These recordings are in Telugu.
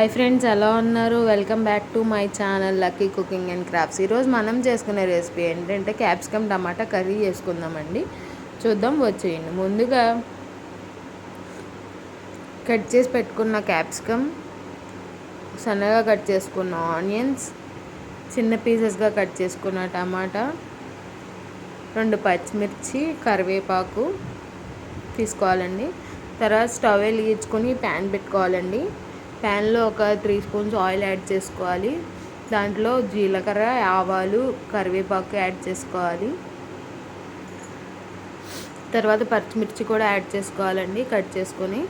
హాయ్ ఫ్రెండ్స్, ఎలా ఉన్నారు? Welcome back to my channel lucky cooking and crafts. ఈరోజు మనం చేసుకునే రెసిపీ ఏంటంటే క్యాప్సికమ్ టమాటా కర్రీ చేసుకుందామండి. చూద్దాం, వచ్చేయండి. ముందుగా కట్ చేసి పెట్టుకున్న క్యాప్సికమ్, సన్నగా కట్ చేసుకున్న ఆనియన్స్, చిన్న పీసెస్గా కట్ చేసుకున్న టమాటా, 2 పచ్చిమిర్చి, కరివేపాకు తీసుకోవాలండి. తర్వాత స్టవ్ వెలిగించుకొని ప్యాన్ పెట్టుకోవాలండి. ప్యాన్లో ఒక 3 స్పూన్స్ ఆయిల్ యాడ్ చేసుకోవాలి. దాంట్లో జీలకర్ర, ఆవాలు, కరివేపాకు యాడ్ చేసుకోవాలి. తర్వాత పచ్చిమిర్చి కూడా యాడ్ చేసుకోవాలండి, కట్ చేసుకొని.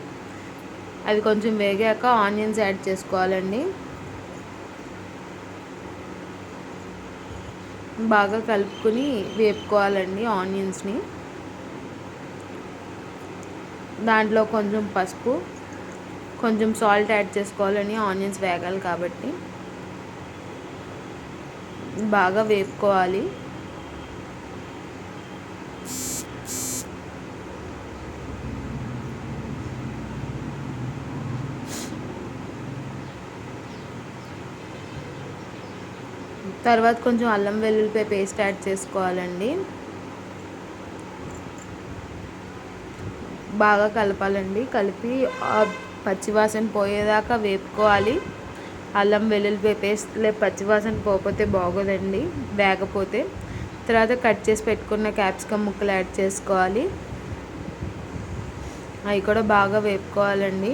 అవి కొంచెం వేగాక ఆనియన్స్ యాడ్ చేసుకోవాలండి. బాగా కలుపుకొని వేపుకోవాలండి ఆనియన్స్ని. దాంట్లో కొంచెం పసుపు, కొంచెం సాల్ట్ యాడ్ చేసుకోవాలని, ఆనియన్స్ వేగాలి కాబట్టి బాగా వేపుకోవాలి. తర్వాత కొంచెం అల్లం వెల్లుల్లిపాయ పేస్ట్ యాడ్ చేసుకోవాలండి. బాగా కలపాలండి. కలిపి పచ్చివాసన పోయేదాకా వేపుకోవాలి. అల్లం వెల్లుల్లిపాయ పేస్ట్ పచ్చివాసన పోకపోతే బాగోదండి, వేగపోతే. తర్వాత కట్ చేసి పెట్టుకున్న క్యాప్సికమ్ ముక్కలు యాడ్ చేసుకోవాలి. అవి కూడా బాగా వేపుకోవాలండి.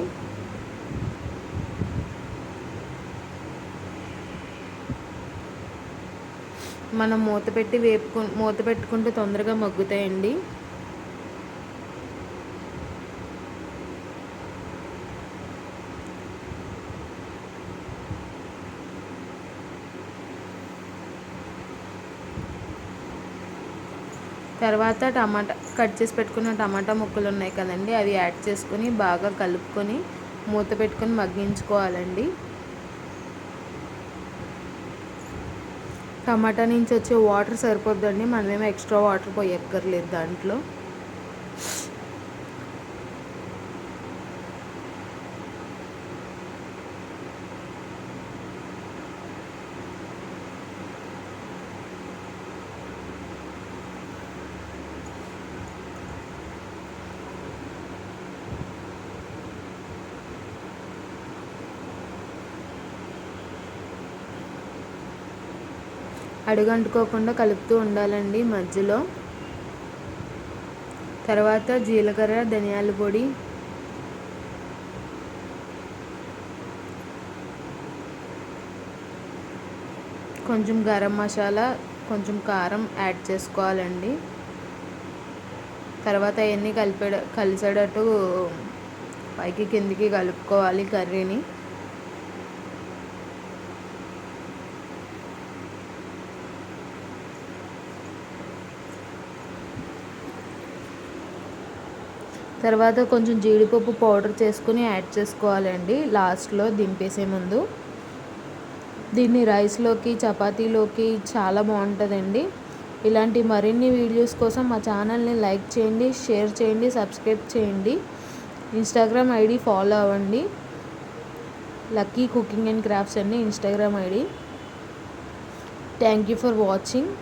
మనం మూత పెట్టుకుంటే తొందరగా మగ్గుతాయండి. తర్వాత కట్ చేసి పెట్టుకున్న టమాటా ముక్కలు ఉన్నాయి కదండి, అవి యాడ్ చేసుకొని బాగా కలుపుకొని మూత పెట్టుకొని మగ్గించుకోవాలండి. టమాటా నుంచి వచ్చే వాటర్ సరిపోద్దండి, మనమేమో ఎక్స్ట్రా వాటర్ పోయక్కర్లేదు దాంట్లో. అడుగంటుకోకుండా కలుపుతూ ఉండాలండి మధ్యలో. తర్వాత జీలకర్ర, ధనియాల పొడి, కొంచెం గరం మసాలా, కొంచెం కారం యాడ్ చేసుకోవాలండి. తర్వాత అవన్నీ కలిసేటట్టు పైకి కిందికి కలుపుకోవాలి కర్రీని. తర్వాత కొంచెం జీడిపప్పు పౌడర్ చేసుకుని యాడ్ చేసుకోవాలండి లాస్ట్లో దింపేసే ముందు. దీన్ని రైస్లోకి, చపాతీలోకి చాలా బాగుంటుందండి. ఇలాంటి మరిన్ని వీడియోస్ కోసం మా ఛానల్ని లైక్ చేయండి, షేర్ చేయండి, సబ్స్క్రైబ్ చేయండి. ఇన్స్టాగ్రామ్ ఐడి ఫాలో అవ్వండి, లక్కీ కుకింగ్ అండ్ క్రాఫ్ట్స్ అండి Instagram ID. Thank you for watching.